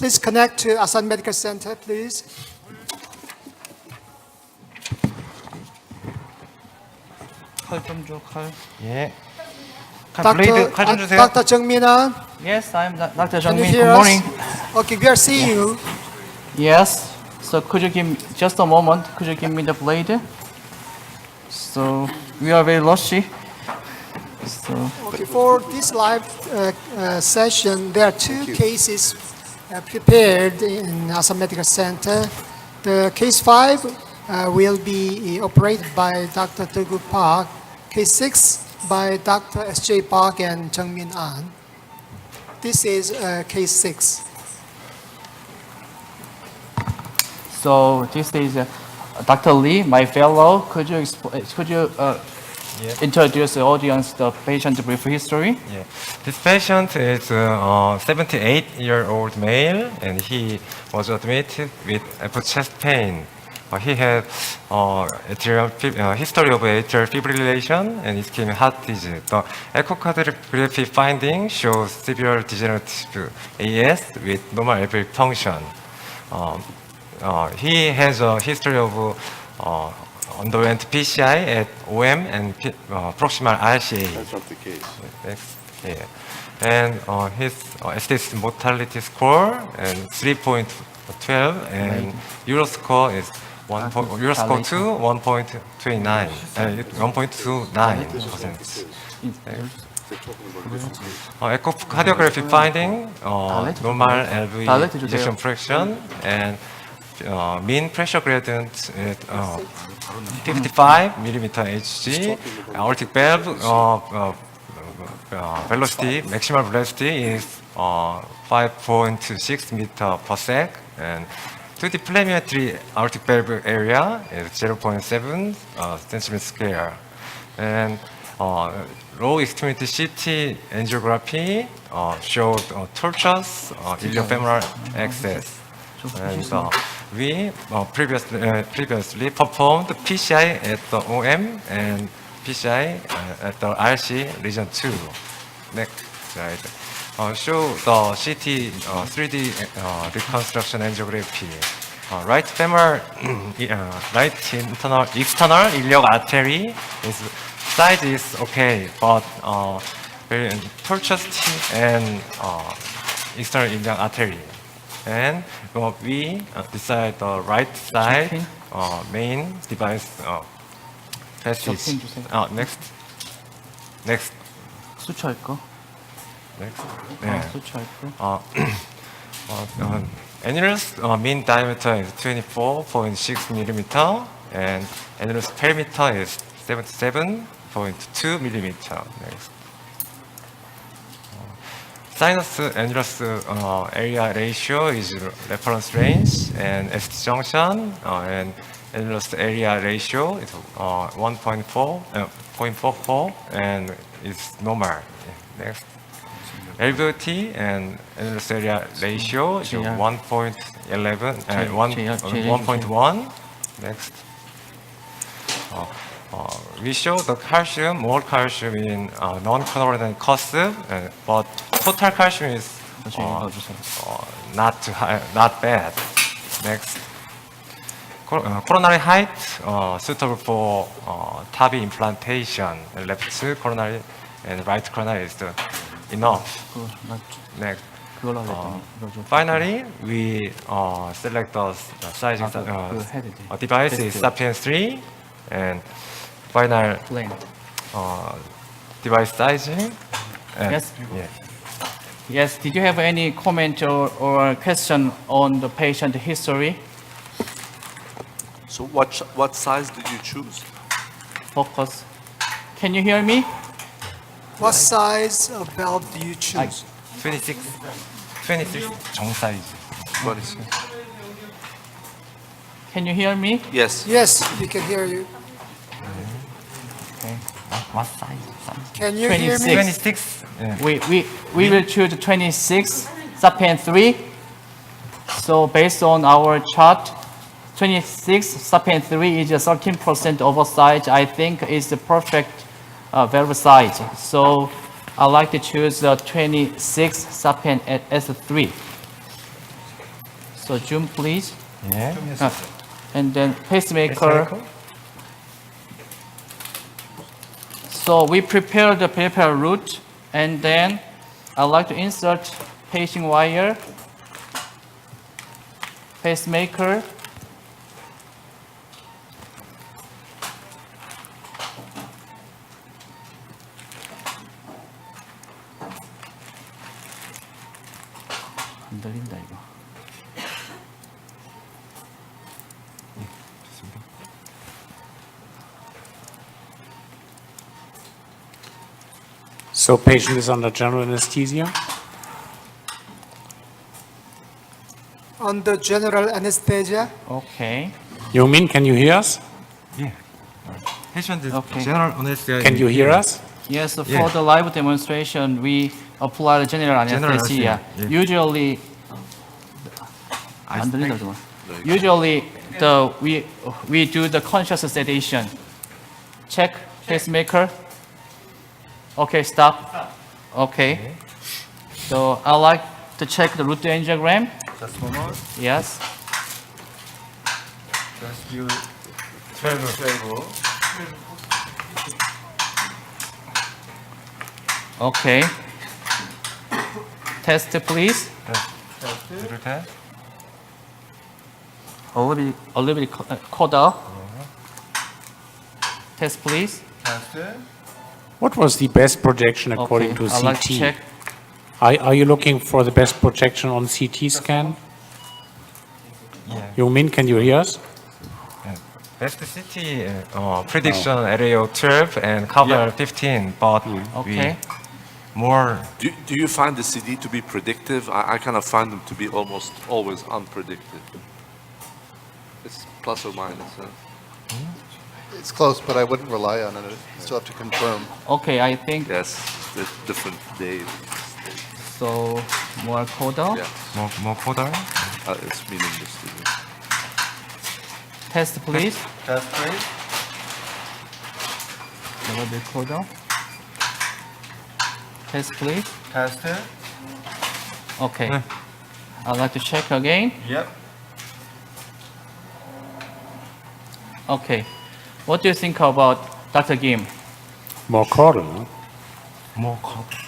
please connect to Asan Medical Center, please. 칼 좀 줘, 칼. 예. 블레이드 칼 좀 주세요. Dr. Jung Min-an, Yes, I'm Dr. can you Jung-min. hear Good morning. us? Okay, we are seeing you. Yes. So could you give me just a moment? Could you give me the blade? So we are very rushy. So Okay, for this live session, there are two cases prepared in Asan Medical Center. The case 5 will be operated by Dr. Taegu Park. Case 6 by Dr. S.J. Park and Jung Min-an. This is case 6. so this is Dr. Lee, my fellow. Could you introduce the audience the patient brief history? Yeah. This patient is a 78-year-old male, and he was admitted with acute chest pain. He had history of atrial fibrillation and ischemic heart disease. The echocardiography finding shows severe degenerative AS with normal airway function. He has a history of underwent PCI at OM and proximal RCA. That's not the case. Yeah. And his STS mortality score and 3.12 and Euroscore is 1.29%. Echocardiography finding normal LV ejection fraction and mean pressure gradient at 55 millimeter Hg. Aortic valve velocity, maximal velocity is 5.6 meter per sec, and to the telemetry aortic valve area is 0.7 centimeter square. And low extremity CT angiography showed tortuous iliofemoral access. And we previously performed PCI at the OM and PCI at the RC region 2. Next slide. Show the CT 3D reconstruction angiography. Right femoral, right internal, external iliac artery size is okay, but very tortuous and external iliac artery. And we decide the right side main device passage. Next. 수치할 거. Next. Yeah. 수치할 거. Annulus mean diameter is 24.6 millimeter, and annulus perimeter is 77.2 millimeter. Next. Sinus annulus area ratio is reference range, and ST junction and annulus area ratio is 0.44 and is normal. Next. LVOT and annulus area ratio is 1.11 and 1.1. Next. We show the calcium, more calcium in non-coronary cursive, but total calcium is not bad. Next. Coronary height suitable for TAVI implantation. Left coronary and right coronary is enough. Next. Finally, we select the size device is Sapien 3 and final device sizing. Yes. Yeah. Yes. Did you have any comment or question on the patient history? So what size did you choose? Focus. Can you hear me? What size of valve do you choose? 26 정 사이즈. What is it? Can you hear me? Yes. Yes, we can hear you. Okay. What size? Can you hear me? 26. Yeah. We will choose 26 Sapien 3. So based on our chart, 26 Sapien 3 is a 13% oversize. I think is the perfect valve size. So I like to choose the 26 Sapien S3. So zoom, please. 예. And then pacemaker. So we prepare the peripheral root, and then I'd like to insert pacing wire, pacemaker, 안 들린다 이거. So patient is under general anesthesia? Under general anesthesia, Okay. Yomin, can you hear us? 예. Patient is Okay. general anesthesia. Can you hear us? Yes, for Yeah. the live demonstration, we apply the general General anesthesia. anesthesia, yeah. Usually, 안 들린다, 정말. Usually, we do the conscious sedation. Check pacemaker. Okay, stop. Okay. So I like to check the root angiogram. Just one more. Yes. Just you 12. Okay. Test, please. 둘을 다. A little bit colder. Test, please. What was the best projection according to I'd like to CT? check. Are you looking for the best projection on CT scan? Yeah. Yomin, can you hear us? Best CT prediction area 12 and cover 15, but Okay. we more Do you find the CD to be predictive? I kind of find them to be almost always unpredictive. It's plus or minus. Huh? It's close, but I wouldn't rely on it. I still have to confirm. Okay, I think Yes, the different days. so. More colder. Yeah, more colder. it's meaningless to me. Test, please. Test please. A little bit colder. Test, please. Test. Okay. I'd like to check again. Yep. Okay. What do you think about Dr. Kim? More caudal, no? More colder.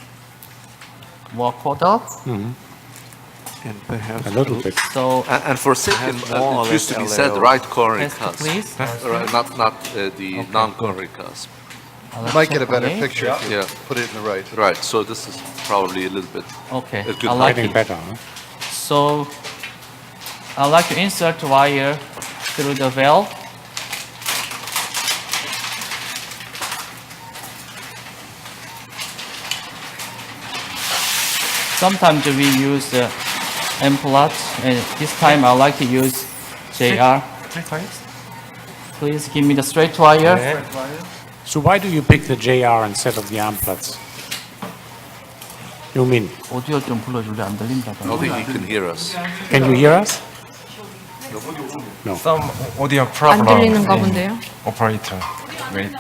More colder? And perhaps A little bit. So and forsaken, more or it used less to be said LAO. right coronary test, cusp. please. Not the non-coronary cusp. I'd You like might to get a check better again. picture if you Yeah. put it in the right. Right, so this is probably a little bit. Okay. It could I like Getting it. better, huh? So I'd like to insert wire through the valve. Sometimes we use M-plot, and this time I like to use JR. 3 times. Please give me the straight wire. 네. So why do you pick the JR instead of the Amplats? Yomin, 오디오 좀 불러줄래? 안 들린다. I don't think he can hear us. can you hear us? Some audio 안 problem. 들리는가 in 본데요? Operator. Wait.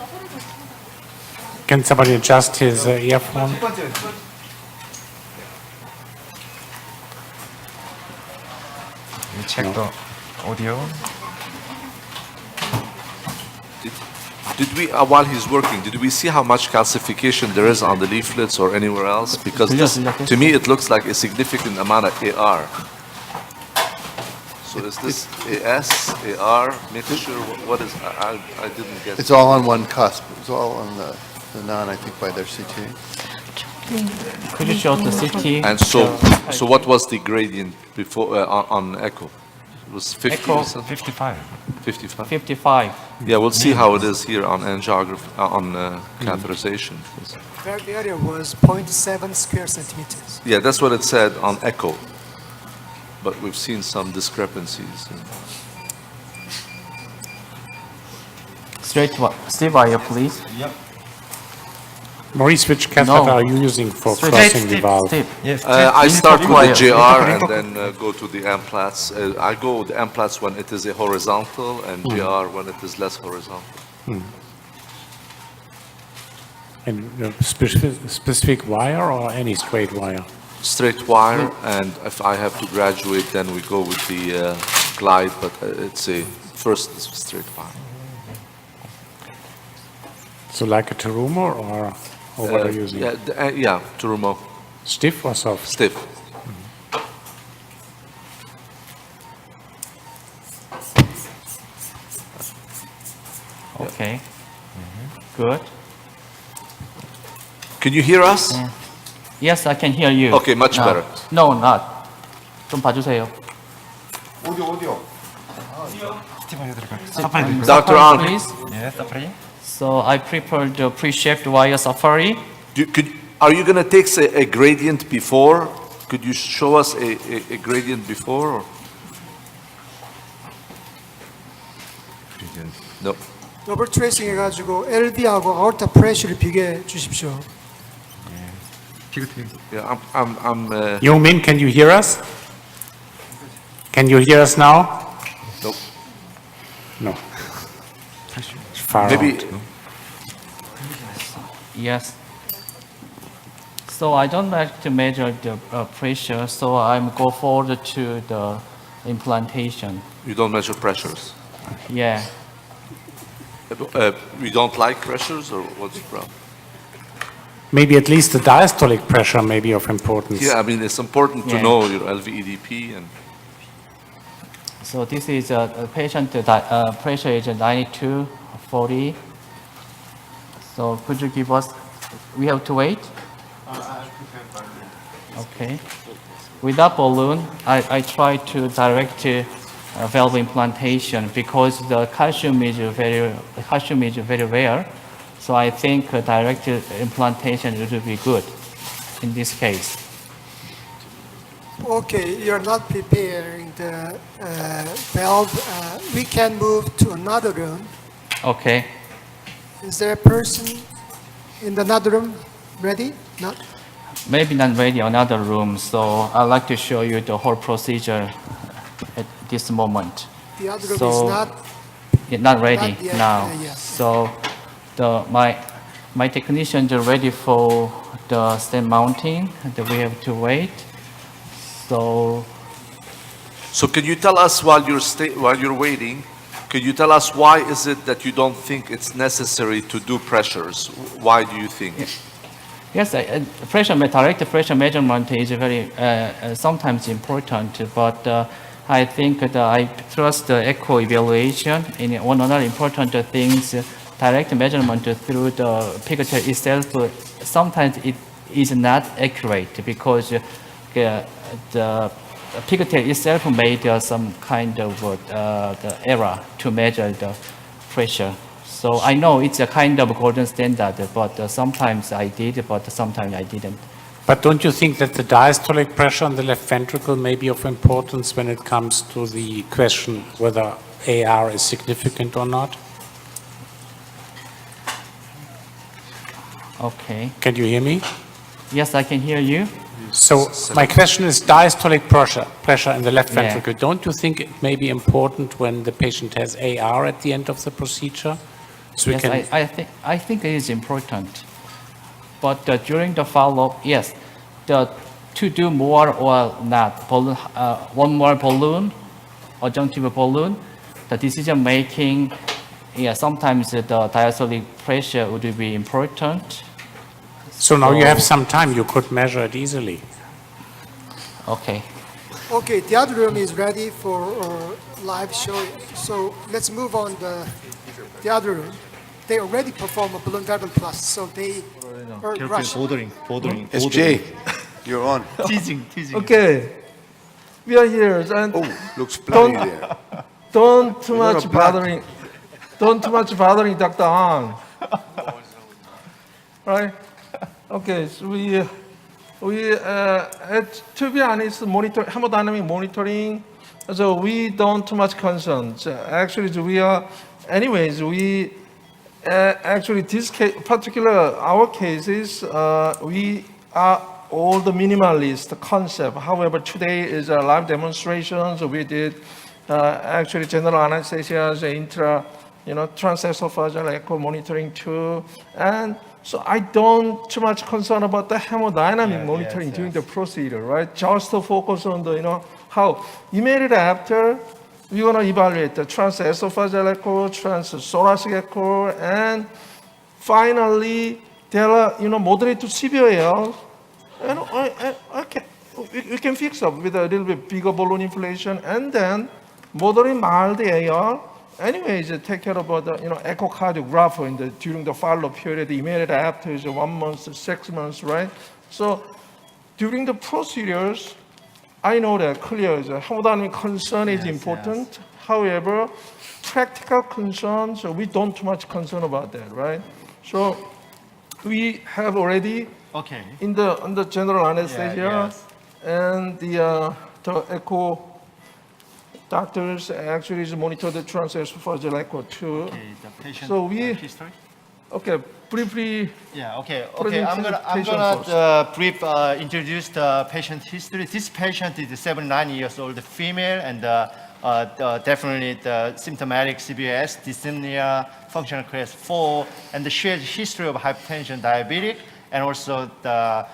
Can somebody adjust his earphone? We check the audio. Did we, while he's working, did we see how much calcification there is on the leaflets or anywhere else? Because this, to me, it looks like a significant amount of AR. So is this AS, AR, mixture? What is, I didn't get. It's all on one cusp. It's all on the non, I think, by their CT. Could you show the CT? And so what was the gradient before, on echo? It was 50 Echo. or something? 55. 55? 55. Yeah, we'll see how it is here on angiography, on catheterization. valve area was 0.7 square centimeters. Yeah, that's what it said on echo. But we've seen some discrepancies. Straight wire, please. Maurice, which catheter No. are you using for Straight crossing the valve? Steve. Yes. I start with wire. the JR and then go to the amplats. I go with the amplats when it is a horizontal and JR when it is less horizontal. And specific wire or any straight wire? straight wire, and if I have to graduate, then we go with the glide, but it's a first straight wire. So like a Terumo or what are you using? Yeah, Turumo, Stiff or soft? stiff. Okay. Good. Can you hear us? Yes, I can hear you. Okay, much No. better. No, not. 좀 봐주세요. Dr. Ang, Please. Yes, Safari. So I prepared the pre-shaped wire Safari. are you going to take a gradient before? Could you show us a gradient before? Or? No. 더블 트레이싱 해가지고 LV하고 아orta 프레셔를 비교해 주십시오. Yeah, I'm Young-min, can you hear us? Can you hear us now? Nope. No. It's far Maybe out. Yes. So I don't like to measure the pressure, so I'm go forward to the implantation. you don't measure pressures. Yeah. You don't like pressures, or what's the problem? Maybe at least the diastolic pressure may be of importance. Yeah, I mean, it's important to Yeah. know your LVEDP and So this is a patient pressure is 92/40. So could you give us? We have to wait. Okay. Without balloon, I try to direct valve implantation because the calcium is very rare. So I think direct implantation would be good in this case. Okay, you're not preparing the valve. We can move to another room. Okay. Is there a person in another room ready? Not? Maybe not ready another room, so I'd like to show you the whole procedure at this moment. The other room So- is not. Not ready Not yet, now. yes. So my technicians are ready for the stem mounting, and we have to wait. So So can you tell us while you're waiting, can you tell us why is it that you don't think it's necessary to do pressures? Why do you think? yes, direct pressure measurement is very sometimes important, but I think that I trust the echo evaluation. And one other important things, direct measurement through the pigtail itself, sometimes it is not accurate because the pigtail itself made some kind of the error to measure the pressure. So I know it's a kind of golden standard, but sometimes I did, but sometimes I didn't. But don't you think that the diastolic pressure on the left ventricle may be of importance when it comes to the question whether AR is significant or not? Okay. Can you hear me? Yes, I can hear you. So my question is diastolic pressure in the left Yeah. ventricle. Don't you think it may be important when the patient has AR at the end of the procedure? So we Yes, can, I think it is important. But during the follow-up, yes, to do more or not, balloon, one more balloon, adjunctive balloon, the decision making, yeah, sometimes the diastolic pressure would be important. so now you have some time, you could measure it easily. Okay. Okay, the other room is ready for live show. So let's move on the other room. They already perform a balloon valve plus, so they are rushed. SJ, you're on. Okay, we are here, and Oh, looks plenty there. don't too You're much a black. bothering Dr. Ang. Right? Okay, so to be honest, hemodynamic monitoring, so we don't too much concern. So actually, actually this case, particular our cases, we are all the minimalist concept. However, today is a live demonstration, so we did actually general anesthesia, transesophageal echo monitoring too, and So I don't too much concern about the hemodynamic monitoring yes, during yes. the procedure, right? Just to focus on the, how immediately after we're gonna evaluate the transesophageal echo, transthoracic echo, and finally there are, moderate to severe AR. And we can fix up with a little bit bigger balloon inflation, and then moderate mild AR. Anyways, take care about the echocardiograph during the follow-up period. Immediate after is 1 month, 6 months, right? So during the procedures, I know that clear is hemodynamic concern is important. However, practical concerns, so we don't too much concern about that, right? So we have already Okay. under general anesthesia yes. and the echo doctors actually is monitor the transesophageal echo too. Okay, the patient So we- history. Okay, briefly. Yeah, okay. Present I'm to the gonna patient first. brief introduce the patient history. This patient is 79 years old female, and definitely the symptomatic CBS, dyspnea, functional class 4, and she has history of hypertension, diabetic, and also the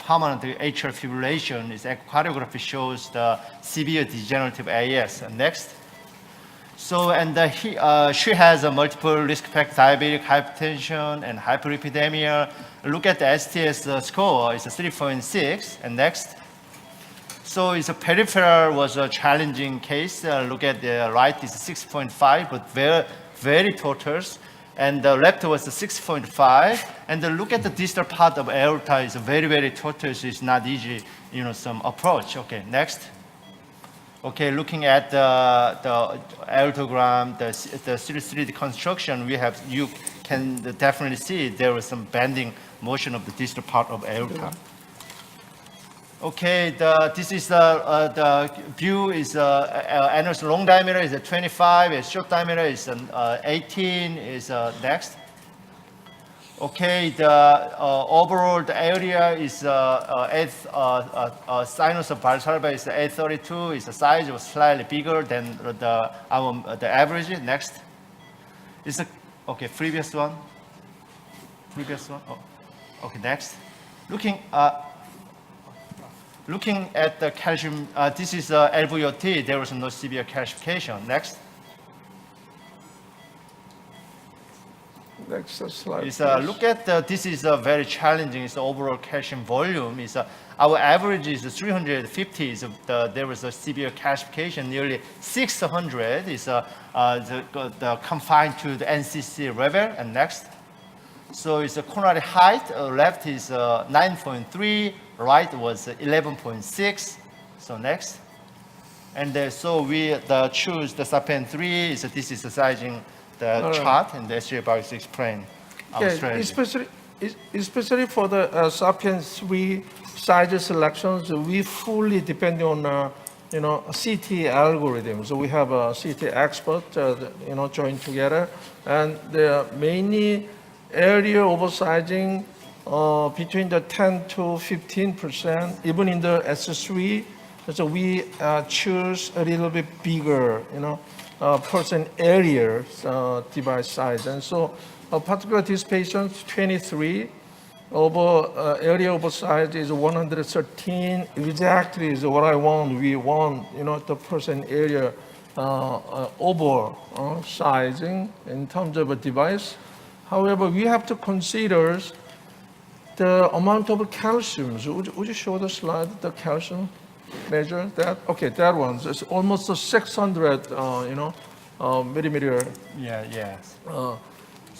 permanent atrial fibrillation. His echocardiography shows the severe degenerative AS. Next. So, and she has a multiple risk factor, diabetic, hypertension, and hyperlipidemia. Look at the STS score, it's a 3.6. And next. So, it's a peripheral was a challenging case. Look at the right is 6.5, but very, very tortuous. And the left was a 6.5. And look at the distal part of aorta is very, very tortuous. It's not easy, some approach. Okay, next. Okay, looking at the aortogram, the series 3D construction, you can definitely see there was some bending motion of the distal part of aorta. Okay, this is the view is annulus long diameter is 25, short diameter is 18. Is next. Okay, the overall the area is sinus of Valsalva is 832. Its size was slightly bigger than the average. Next, is okay. Previous one. Oh, okay, next. Looking at the calcium, this is LVOT. There was no severe calcification. Next. Next slide. Look at this is very challenging. It's the overall calcium volume. Our average is 350. There was a severe calcification, nearly 600 is confined to the NCC level. And next, so it's a coronary height. Left is 9.3. Right was 11.6. So next, and so we choose the SAPIEN 3. This is the sizing. The chart and the SJ about explain our strategy. Especially for the SAPIEN 3 size selections, we fully depend on CT algorithm. So we have a CT expert, joined together, and the mainly area oversizing between the 10 to 15%, even in the S3. So we choose a little bit bigger, person area device size. And so particularly this patient, 23, area oversize is 113, exactly is what I want. We want, the person area over sizing in terms of a device. However, we have to consider the amount of calcium. So would you show the slide, the calcium? Measure that? Okay, that one. It's almost 600, millimeter. Yeah, yes.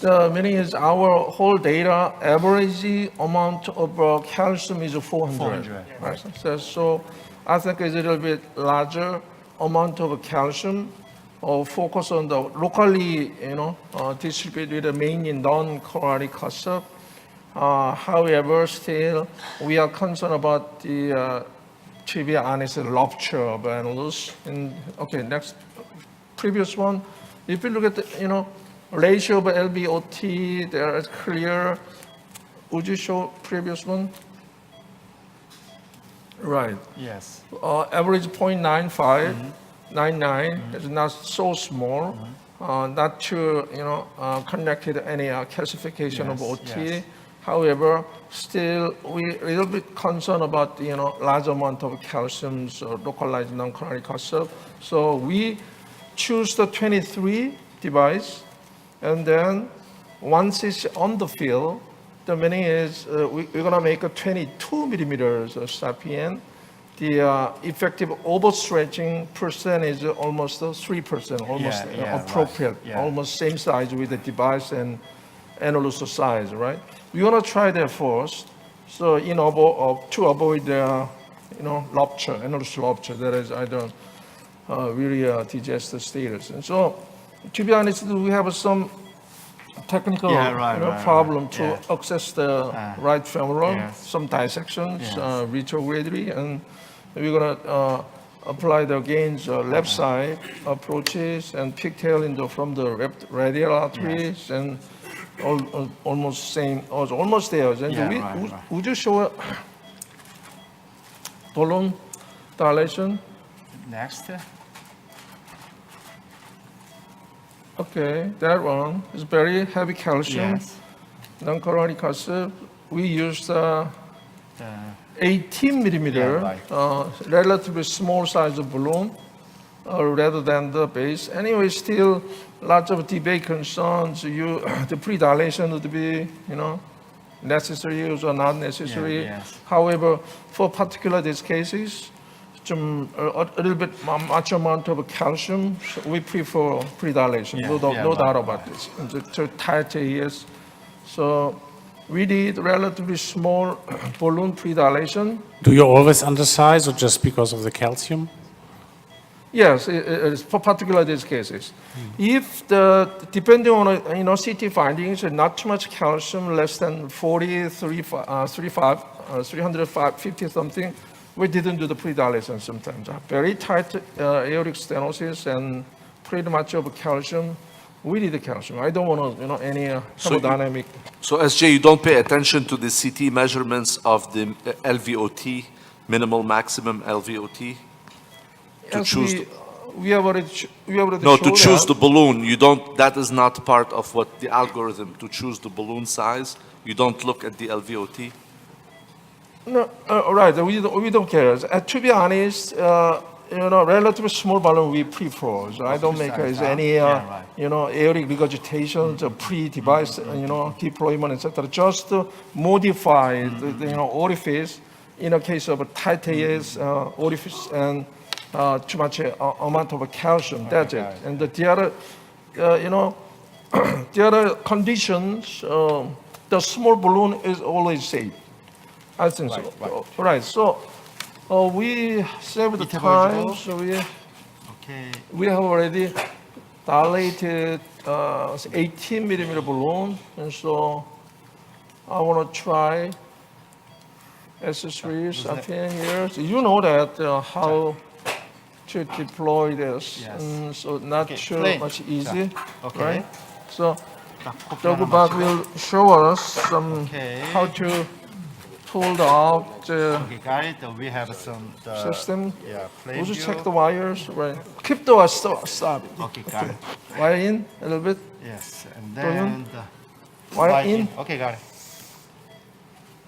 The meaning is our whole data average amount of calcium is 400. 400, Right. So I think it's a little bit larger amount of calcium. Focus on the locally, distributed mainly non-coronary cluster. However, still we are concerned about the trivia honest rupture of annulus. Okay, next, previous one. If you look at the, ratio of LVOT, there is clear. Would you show previous one? Right. Yes. Average 0.95, 99 is not so small. not to, conducted any calcification of Yes, OT. yes. However, still we a little bit concerned about, large amount of calcium localized non-coronary cuff. So we choose the 23 device, and then once it's on the field, the meaning is we're going to make a 22 millimeters of SAPIEN. The effective overstretching percentage is almost 3%, almost yeah, appropriate, right, yeah. almost same size with the device and annulus size, right? We want to try that first, so to avoid rupture, annulus rupture. That is, I don't really digest the status. And so, to be honest, we have some technical Yeah, right, problem right, to yeah. access the right femoral, Yes. some dissections, Yes. retrograde, and we're gonna apply the gains left side approaches and pigtail from the radial arteries and almost same, almost there. And Yeah, we, right. would you show a balloon dilation? Next. Okay, that one is very heavy calcium. Yes. Non-coronary cuff. We used The 18 millimeter, Yeah, relatively small size of balloon, rather than the base. Anyway, still lots of debate concerns. The pre-dilation would be, necessary or not necessary. Yeah, yes. However, for particular these cases, a little bit much amount of calcium, so we prefer pre-dilation. Yeah, no right, doubt about this. And to tight AES. So we did relatively small balloon pre-dilation. Do you always undersize or just because of the calcium? Yes, it's for particular these cases. If depending on CT findings, not too much calcium, less than 350 something, we didn't do the pre-dilation sometimes. Very tight aortic stenosis and pretty much of calcium. We need the calcium. I don't want any hemodynamic. So SJ, you don't pay attention to the CT measurements of the LVOT, minimal maximum LVOT? To Yes, choose we have already No, to showed choose that. the balloon, you don't, that is not part of what the algorithm, to choose the balloon size, you don't look at the LVOT? No, right. We don't care. To be honest, relatively small balloon we prefer. So I don't make any aortic regurgitation, pre-device, deployment, etc. Just to modify the orifice in a case of a tight AS orifice and too much amount of calcium. That's it. And the other, the other conditions, the small balloon is always safe. I think so. Right. So we save the time. So we have already dilated 18 millimeter balloon, and so I want to try SS3 SAPIEN here. So you know that how to deploy this, Yes. and so not too plain. much easy, Okay. right? So 코피 Dr. 하나만 Bach 찍어. will show us some Okay. how to pull out the Okay, got it. We have some system. Yeah, plain Would you view. check the wires? Right. Keep the wires. Stop. Okay, got it. Wire in a little bit. Yes, and Brilliant. then Wire in. Okay, got it.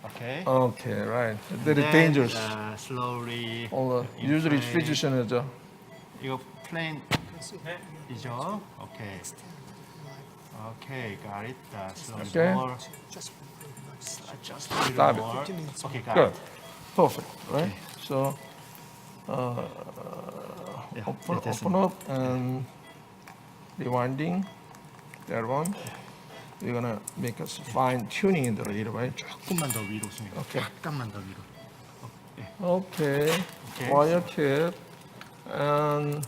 Okay. Okay, right. Very Then, dangerous. slowly. Usually inflate. physician is 이거 plain 이죠? Okay. Okay, got it. Slowly Okay. more. Just Just a little Stop it. more. Okay, got good. it. Perfect. Right. So Yeah, open 됐습니다. up and rewinding. That one. We're gonna make a fine tuning in the later, right? 조금만 더 위로 씁니다. Okay. 약간만 더 위로. Okay. Okay. Wire tip. And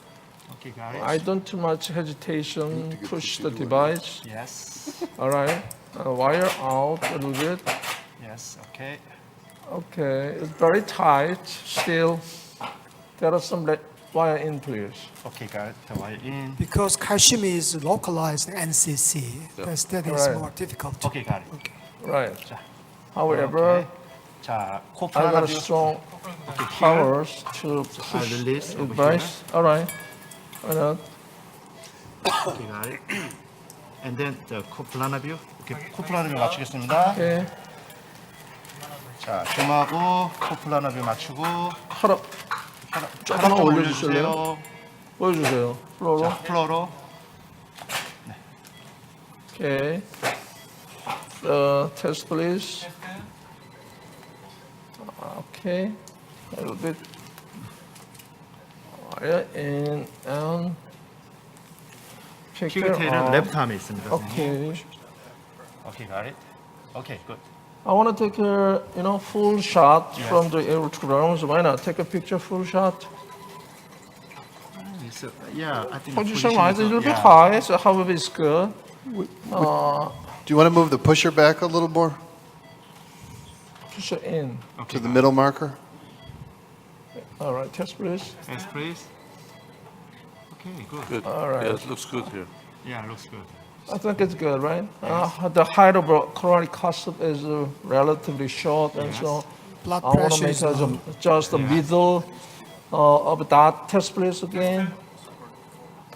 Okay, got it. I don't too much hesitation. Push the device. Yes. All right. Wire out a little bit. Yes. Okay. Okay. It's very tight. Still, there are some wire in, please. Okay, got it. The wire in. Because calcium is localized NCC, that is Right. more difficult. Okay, got it. Right. 자, However, Okay. 자, 코피 I 하나 got a 띄워. strong Okay, here. powers to I push release the over device. All right. Why not? Okay, got it. And then the 코플라나 뷰. 이렇게 코플라나 뷰 맞추겠습니다. Okay. 자, 줌하고 코플라나 뷰 맞추고 하나 조금만 올려주실래요? 보여주세요. 플로로. 자, 플로로. Okay. Test please. Okay. A little bit. And picture 큐비테일은 of- 레프트 함에 있습니다. Okay. Okay, got it. Okay, good. I want to take a full shot from the air to ground. So why not take a picture full shot? So, yeah, I think Position wise, a little bit yeah. high, so however it's good. Do you want to move the pusher back a little more Push it in. to the middle marker? All right, test please. Yes, please. Okay, good. Good. All right. Yeah, it looks good here. Yeah, looks good. I think it's good, right? The height of a coronary cusp is relatively short, and so Blood I want to pressure make is low. just the middle of that test please again.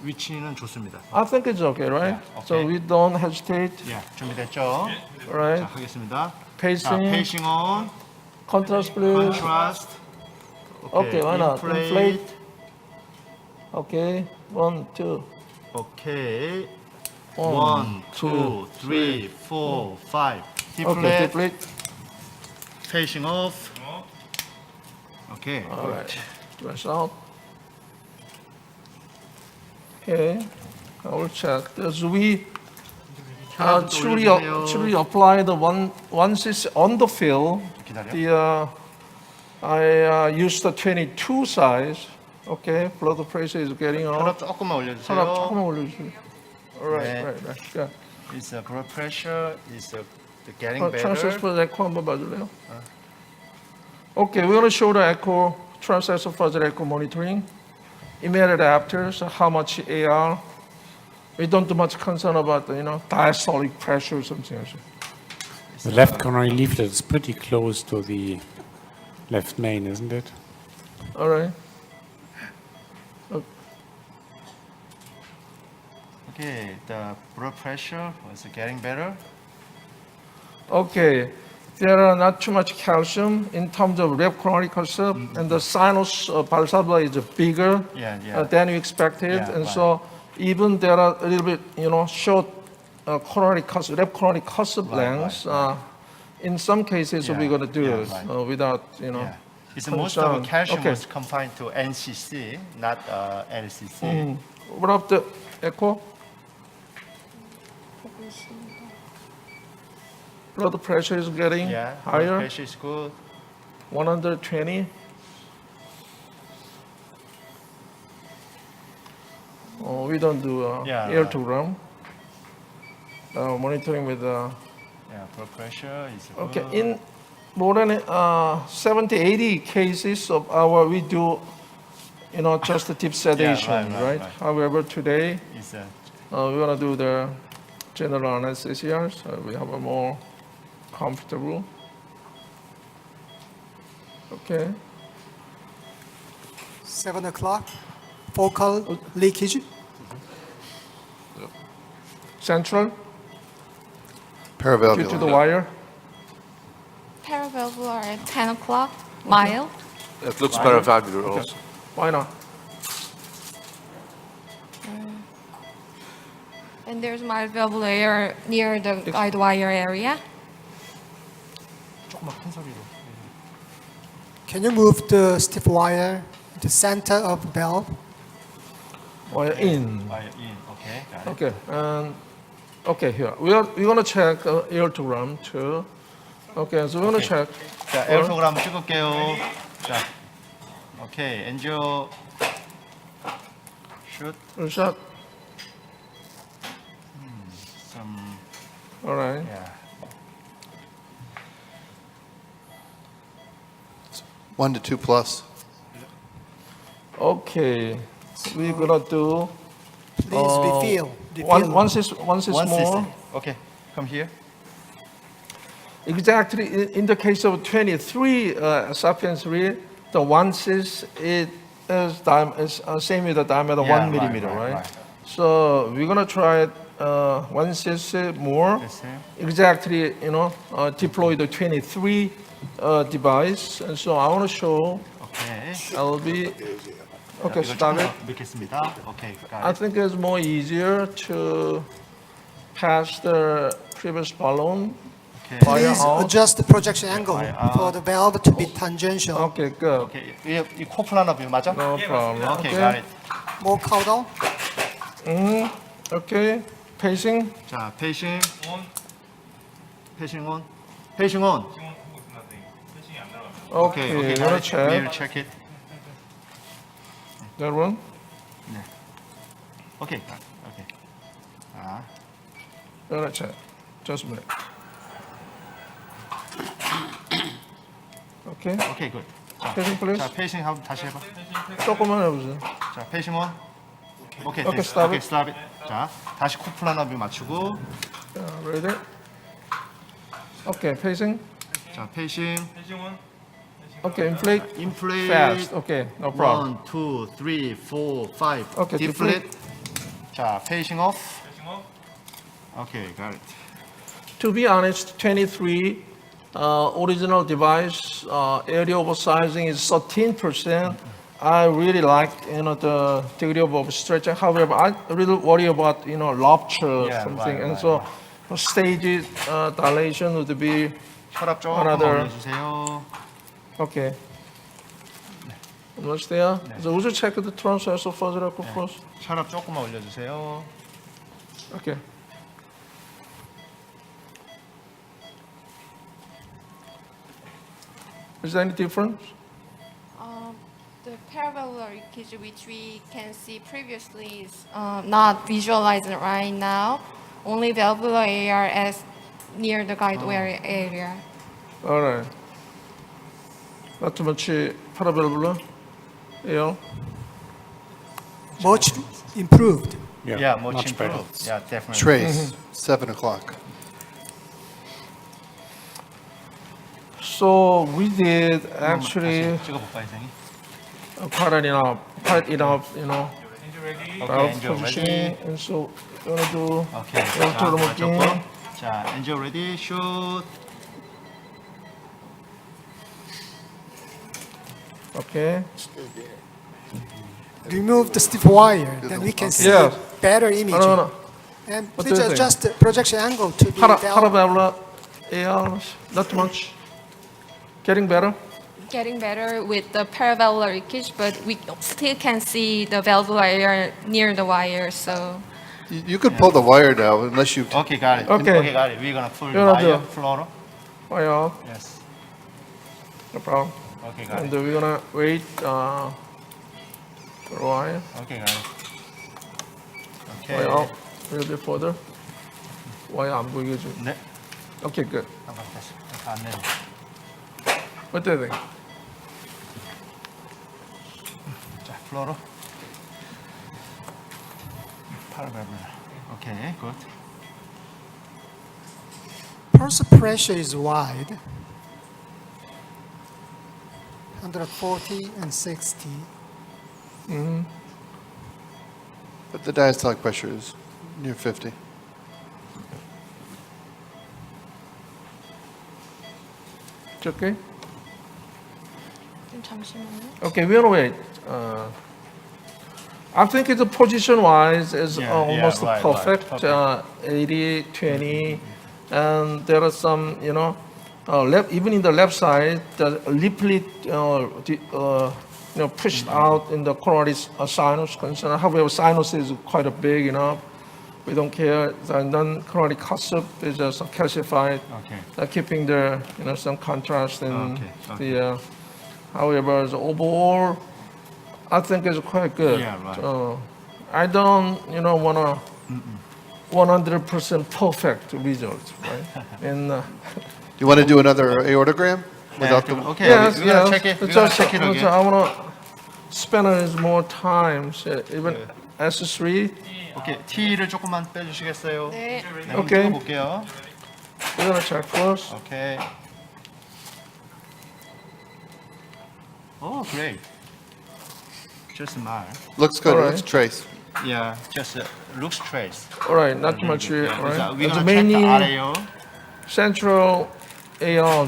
위치는 좋습니다. I think it's okay, right? Yeah, So okay. we don't hesitate, 예, 준비됐죠? right? 자, 하겠습니다. 자, Pacing, 페이싱 온, contrast please. 컨트라스트. Okay, why not? 인플레이트. Inflate. Okay, 1, 2. 오케이. 1, 1, 2, 3, 4, 5. Okay, 디플레이트. deflate. 페이싱 오프. 오케이. All right, dress out. Okay, I will check. As we truly apply the once it's on the field, 기다려. I use the 22 size. Okay, blood pressure is getting 혈압 up. 조금만 올려주세요. 혈압 조금만 올려주세요. All right, 네. right. Yeah. Is the blood pressure is getting Transverse better. echo 한번 봐줄래요? Okay, we're going to show the echo, transesophageal echo monitoring. Immediate after, so how much AR. We don't do much concern about the, diastolic pressure or something else. The left coronary leaflet is pretty close to the left main, isn't it? All right. Okay, the blood pressure was getting better. Okay. There are not too much calcium in terms of left coronary cusp, and the sinus valsalva is bigger Yeah. than we expected, Yeah, and right. so even there are a little bit, short coronary cusp, left coronary cusp lengths. In some cases, Yeah, we're going to do yeah, it right. without, Yeah. It's most of the concern. calcium Okay. was confined to NCC, not LCC. What about the echo? Blood pressure is getting Yeah, blood higher, pressure is good. 120. Oh, we don't do Yeah, ear right. to ground. Monitoring with Yeah, blood pressure is good. okay. In more than 70, 80 cases of we do, just the deep sedation, right. However, today It's we're gonna do the general anesthesia, so we have a more comfortable. Okay. 7 o'clock, focal leakage. Central due to the Paravalvular. wire. Paravalvular at 10 o'clock, mild. It looks paravalvular also. Why not? And there's mild valvular near the guide wire area. 조금만 큰 소리로. Can you move the stiff wire to center of valve? Wire in. Wire in. Okay, got it. Okay. And okay, here we're gonna check eartogram too. Okay, so we're gonna check. 자, 에어토그램 한번 찍을게요. 자, 오케이, 엔지오 슛 Shot. some All right. yeah. 1 to 2 plus. Okay. We're gonna do Please refill. once is One more. system. Okay, come here. Exactly. In the case of 23 Sapiens 3, the once is same with the diameter Yeah, 1 millimeter, right? So we're gonna try it 1cc more. Yes, sir. Exactly, deploy the 23 device. And so I want to show 오케이. LB. Okay, 이걸 stop 조금 it. 더 넣겠습니다. 오케이, got I it. think it's more easier to pass the previous balloon. 오케이. Fire Please out. adjust the projection angle Fire out. for the valve to be tangential. Okay, good. 오케이. 이 코플라너 뷰 맞아? No problem. 오케이, got it. More cow down. Okay, pacing. 자, 페이싱 온. 페이싱 온. 페이싱 온. Okay, 오케이, gonna got it. We'll check. check it. That one. 오케이, got it. 오케이. 자, Gonna check. Just a minute. Okay, 오케이, 굿. 자, pacing please. 자, 페이싱 한번 다시 해봐. 조금만 해보세요. 자, 페이싱 온. 오케이, 오케이, 됐어. stop 오케이, it. stop it. 자, 다시 코플라너 뷰 맞추고. Ready? Okay, pacing. 자, 페이싱. Okay, inflate. 인플레이트. Fast. Okay, no problem. 1, 2, 3, 4, 5. Okay, 디플릿. 자, 페이싱 오프. 오케이, got it. To be honest, 23 original device area oversizing is 13%. I really like the degree of stretching. However, I really worry about rupture Yeah, something, right, and right, so stage dilation would be 혈압 조금만 Another- 올려주세요. okay. Almost there. So would you check the transversal further first? 혈압 조금만 올려주세요. Okay. Is there any difference? The paravalvular leakage, which we can see previously, is not visualized right now. Only valvular ARS near the guide wire area. All right. Not too much paravalvular. Yeah. Much improved. Yeah, much much better. improved. Yeah, definitely. Trace, 7 o'clock. So we did actually 다시 찍어볼까, 이생이? quite enough, 오케이, valve 엔조 positioning, ready. and so we're gonna do 오케이, valve 자, looking. 맞췄고. 자, 엔조 ready, shoot. Okay. Remove the stiff wire, then we can see Yeah. better imaging. No. And What please do you think? adjust the projection angle to the valve. Paravalvular AR, not much. Getting better. Getting better with the paravalvular leakage, but we still can see the valvular area near the wire, so. You could pull the wire now unless you, 오케이, got it. Okay. 오케이, got it. We're gonna pull the Gonna wire do. floor. Fire, Yes. no problem. 오케이, got And it. we're gonna wait for a while. 오케이, got it. 오케이. Fire out a little bit further. 와이어 안 보이게 좀. 네. Okay, good. 잠깐 다시. 안 내려. What do you think? 자, 플로로. 팔발발. 오케이, 굿. Pulse pressure is wide, 140 and 60. but the diastolic pressure is near 50. It's okay? 잠시만요. Okay, we're gonna wait. I think the position-wise is Yeah, almost right, perfect. perfect. 80, 20, and there are some, left, even in the left side, the leaflet, pushed out in the coronary sinus concern. However, sinus is quite a big enough. We don't care. The non-coronary cusp is just calcified, Okay. keeping the, some contrast in Okay, the. However, the overall, I think it's quite good. Yeah, right. So I don't, want a 100% perfect result, right? And You want to do another aortogram without the, Okay, yes, we're gonna yes. check it. We're It's gonna just- check it it's- again. I want to spend more time, so even S3. 오케이, T를 조금만 빼주시겠어요? 네. 네, 한번 오케이. 찍어볼게요. We're gonna check first. 오케이. 오, great. Just smile. looks good, All let's right. trace. Yeah, just looks trace. All right, not too much here. Yeah, All right. we're The gonna check the mainly RAO. central AR,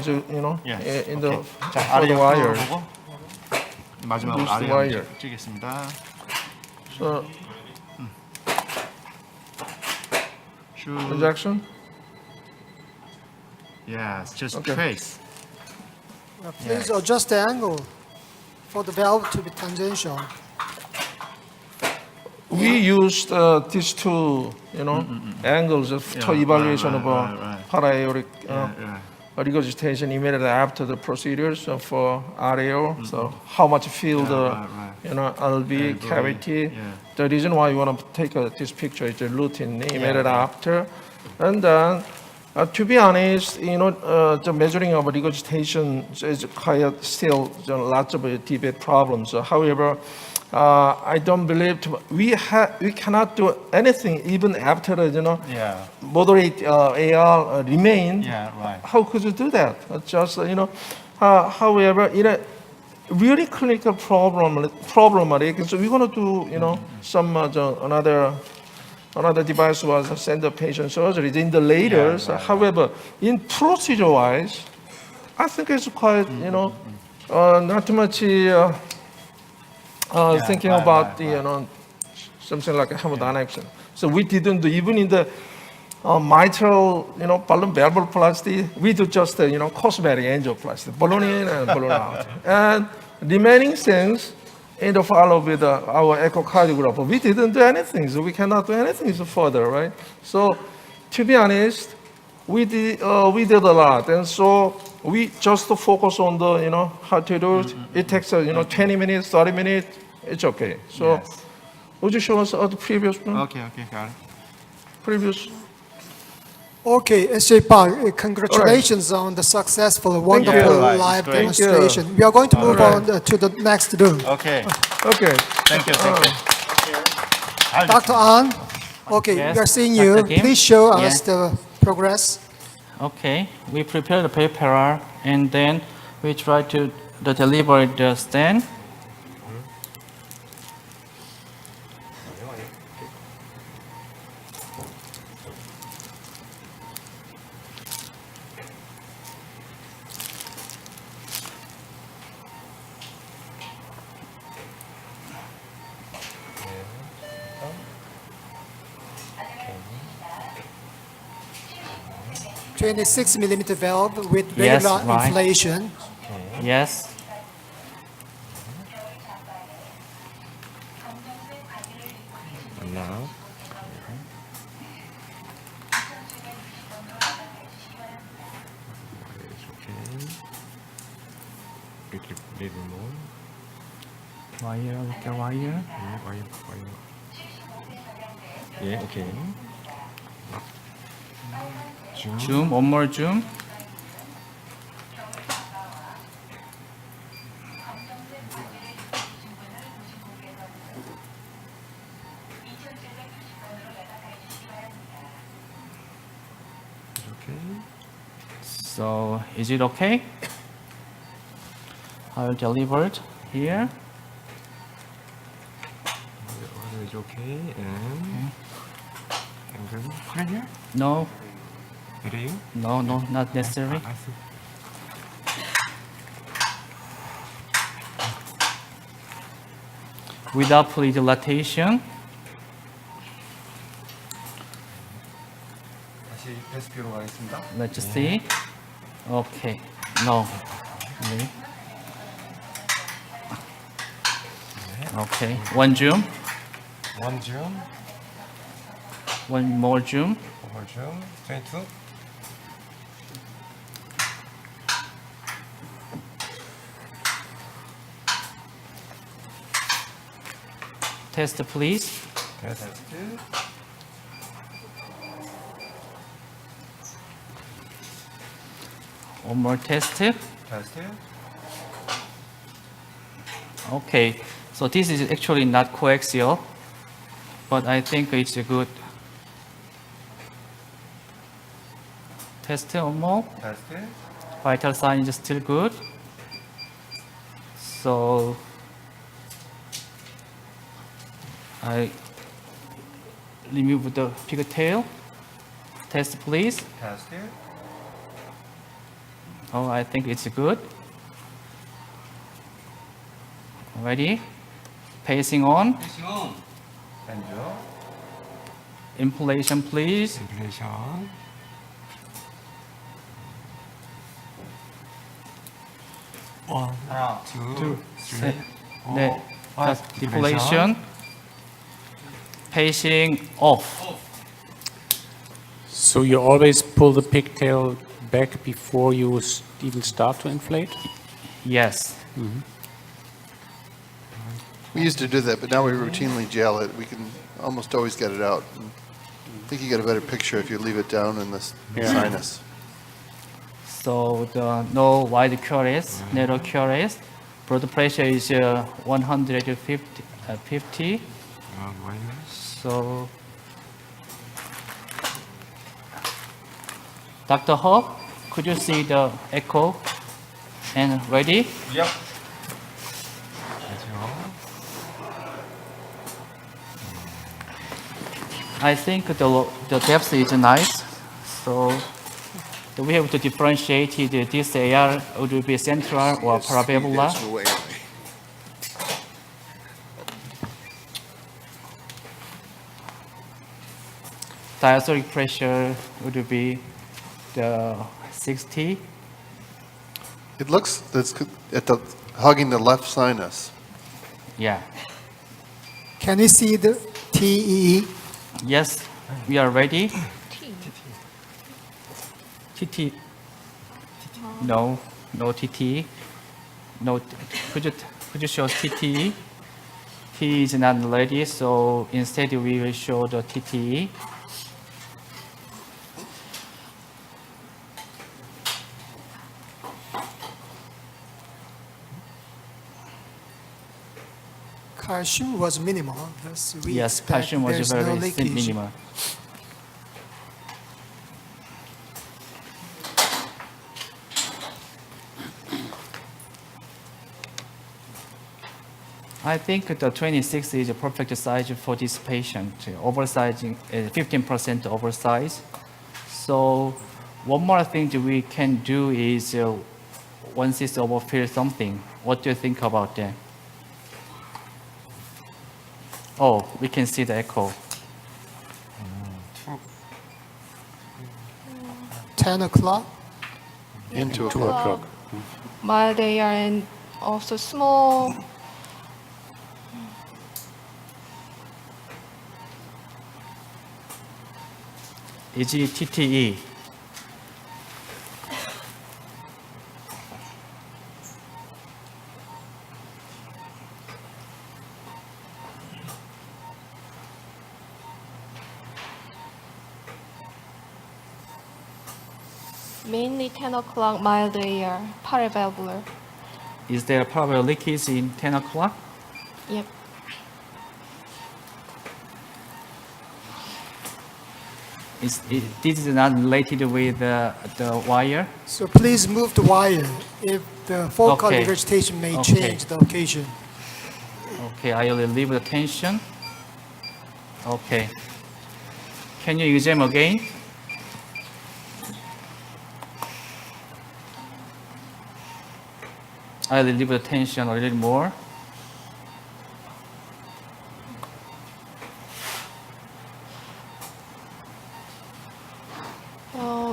Yes. in the 자, for the RAO wire. 보고 마지막으로 Boost RAO wire. 찍겠습니다. So 슈. injection. Yes, just Okay. trace. Please adjust the angle for the valve to be tangential. We used these two, angles for evaluation of para-aortic regurgitation immediately after the procedures for RAO. So how much fill the, LV cavity. The reason why you want to take this picture is the routine immediately after. And then, to be honest, the measuring of regurgitation is quite still lots of debate problems. However, I don't believe we cannot do anything even after moderate AR remain. Yeah, right. How could you do that? Just however, in a really clinical problematic, so we're going to do some another device was send the patient surgery in the later. However, in procedure wise, I think it's quite not too much. Thinking about the something like a hemodynamics. So we didn't do even in the mitral balloon valvuloplasty. We do just cosmetic angioplasty, balloon in and balloon out, and remaining things in the follow with our echocardiographer. We didn't do anything, so we cannot do anything further, right? So to be honest, we did a lot, and so we just focus on the how to do it. It takes 20 minutes, 30 minutes. It's okay. So would you show us the previous one? Okay, got it. Previous. Okay, SJ Park, congratulations on the successful, wonderful you. Right, live it's great. demonstration. We are going to move on to the next room. Okay, Okay. thank you. Dr. An, okay, Yes, we are seeing Dr. you. Kim? Please show Yeah. us the progress. Okay, we prepare the paper and then we try to deliver the stent. Okay. 26 millimeter valve with Yes, regular right. inflation. Yes. And now, it's okay. Little more. Wire, look at wire. Yeah, wire. Yeah, okay. Zoom, one more zoom. Okay. So, is it okay? I will deliver it here. The order is okay. And then here. No, Ready? no, not necessary. I see. Without pre-dilatation. 다시 베스피로 가겠습니다. Let's see. Okay. No. Okay. Okay. One zoom. One zoom. One more zoom. One more zoom. 22. Test, please. Test. One more test. Test. Okay. So this is actually not coaxial, but I think it's a good test. One more. Test. Vital sign is still good. So I remove the pigtail. Test, please. Test here. Oh, I think it's good. Ready? Pacing on. And your Inflation, please. inflation. One, two, three, four, 네. five. Deflation. Pacing off. So you always pull the pigtail back before you even start to inflate? Yes. We used to do that, but now we routinely gel it. We can almost always get it out. I think you get a better picture if you leave it down in the sinus. So the no wide cuirass, narrow cuirass. Blood pressure is 150. Minus. So, Dr. Ho, could you see the echo? And ready? Yep. I think the depth is nice. So we have to differentiate this AR would be central or parabola. Diastolic pressure would be the 60. It looks that's at the hugging the left sinus. Yeah. Can you see the TEE? Yes, we are ready. TT. No, no TT. No, could you show TTE? T is not ready, so instead we will show the TTE. Calcium was minimal. Thus we Yes, expect calcium was there's very no leakage. minimal. I think the 26 is a perfect size for this patient. Oversizing, 15% oversize. So one more thing that we can do is once it's overfill something. What do you think about that? Oh, we can see the echo. 10 o'clock. Into a 2 clock. o'clock. While they are in also small, Is it TTE? mainly 10 o'clock mild AR, paravalvular. Is there probably leakage in 10 o'clock? Yep. This is not related with the wire? So please move the wire if the focal Okay. regurgitation may Okay. change the occasion. Okay, I will relieve the tension. Okay. Can you examine again? I will relieve the tension a little more.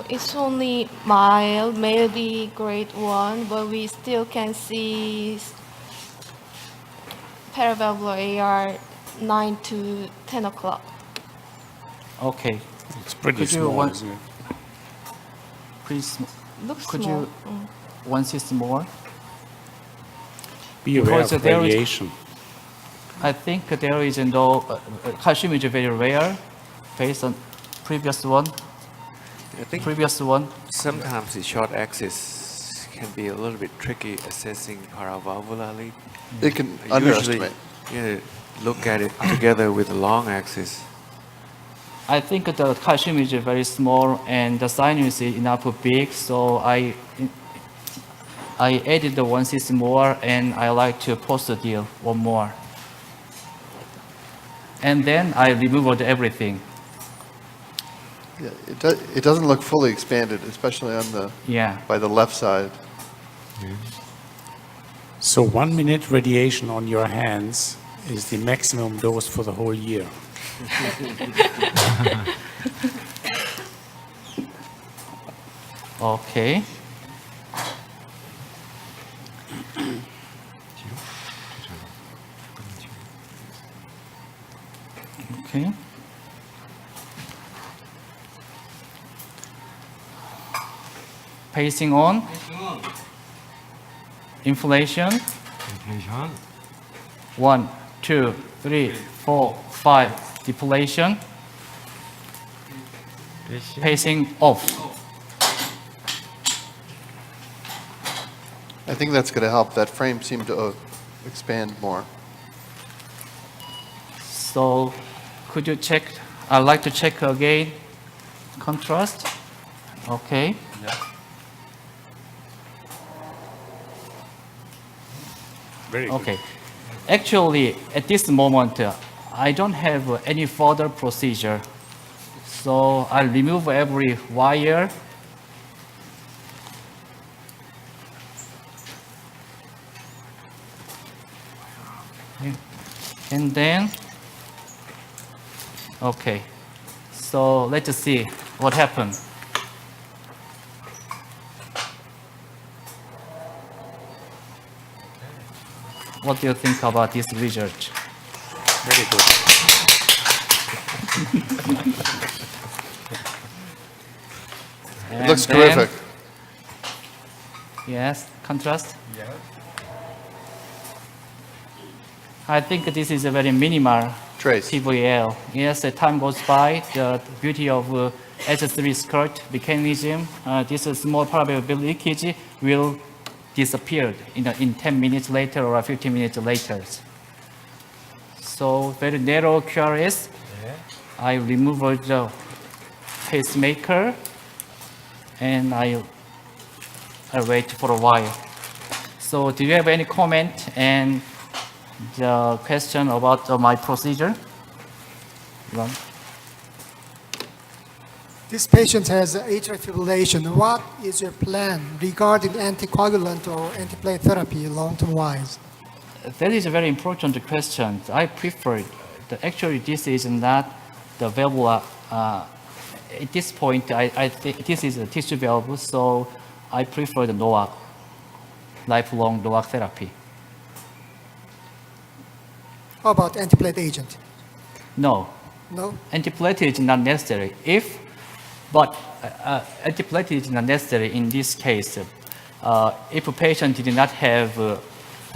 It's only mild, maybe grade 1, but we still can see paravalvular AR 9 to 10 o'clock. Okay, It's pretty Could you small, want- isn't it? please, Looks could small. you once it's more? Be aware Because of there is- radiation. I think there is no, calcium is very rare based on previous one. I think Previous one. sometimes the short axis can be a little bit tricky assessing paravalvularly. It can Usually, underestimate. you look at it together with the long axis. I think the calcium is very small and the sinus is enough big, so I added the 1/6 more and I like to post the deal one more. And then I removed everything. Yeah, it doesn't look fully expanded, especially on the, Yeah. by the left side. So 1 minute radiation on your hands is the maximum dose for the whole year. Okay. Okay. Pacing on. Inflation. Inflation. 1, 2, 3, 4, 5. Deflation. Pacing off. I think that's going to help. That frame seemed to expand more. So could you check? I'd like to check again. Contrast. Okay. Very good. Okay. Actually, at this moment, I don't have any further procedure. So I'll remove every wire. Okay. And then, okay. So let's see what happens. What do you think about this research? Very good. It looks And then- terrific. Yes, contrast? I think this is a very minimal Trace. TVL. Yes, as time goes by, the beauty of H3 skirt mechanism, this small probability leakage will disappear in 10 minutes later or 15 minutes later. So very narrow QRS. I remove the pacemaker and I wait for a while. So do you have any comment and the question about my procedure? Ron? This patient has atrial fibrillation. What is your plan regarding anticoagulant or antiplatelet therapy long-term wise? That is a very important question. I prefer, actually this is not the valve, at this point I think this is a tissue valve, so I prefer the NOAC, lifelong NOAC therapy. How about antiplatelet agent? No, No? antiplatelet is not necessary. But antiplatelet is not necessary in this case if a patient did not have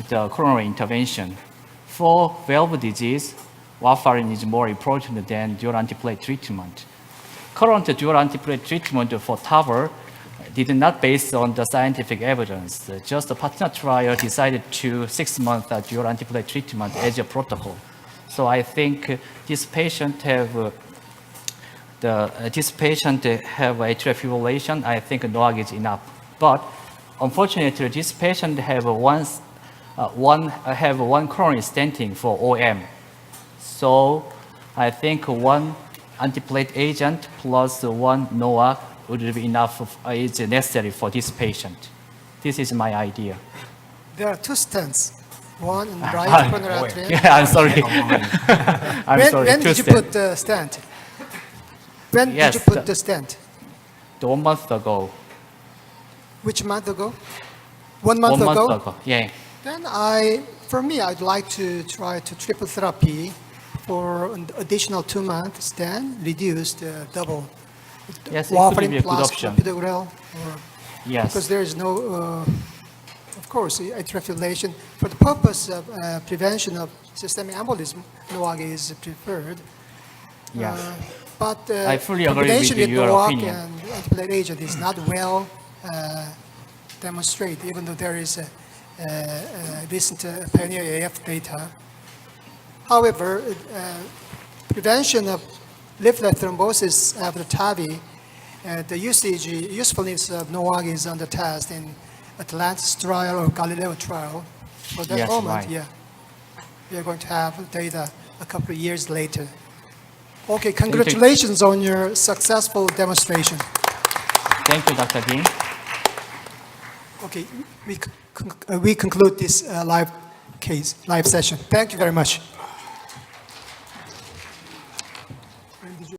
the coronary intervention. For valve disease, warfarin is more important than dual antiplatelet treatment. Current dual antiplatelet treatment for TAVR did not based on the scientific evidence. Just the partner trial decided to 6-month dual antiplatelet treatment as a protocol. So I think this patient have atrial fibrillation. I think NOAC is enough. But unfortunately, this patient have one coronary stenting for OM. So I think one antiplatelet agent plus one NOAC would be enough, is necessary for this patient. This is my idea. There are 2 stents. One in right coronary artery. Yeah, I'm sorry. I'm sorry. When did you put the stent? When Yes, did you put the stent? 1 month ago. Which month ago? 1 month 1 ago? month ago. Yeah. Then for me, I'd like to try to triple therapy for an additional 2 months, then reduce the double. Yes, it could be a Warfarin good plus option. clopidogrel, Yes. because there is no, of course, atrial fibrillation. For the purpose of prevention of systemic embolism, NOAC is preferred. Yes. But I fully agree combination with your NOAC opinion. and antiplatelet agent is not well demonstrated, even though there is a recent Pioneer AF data. However, prevention of leaflet thrombosis after TAVI, the usefulness of NOAC is under test in Atlantis trial or Galileo trial. For that Yes, moment, right. yeah, we are going to have data a couple of years later. Okay, congratulations on your successful demonstration. Thank you, Dr. Kim. Okay, we conclude this live session. Thank you very much.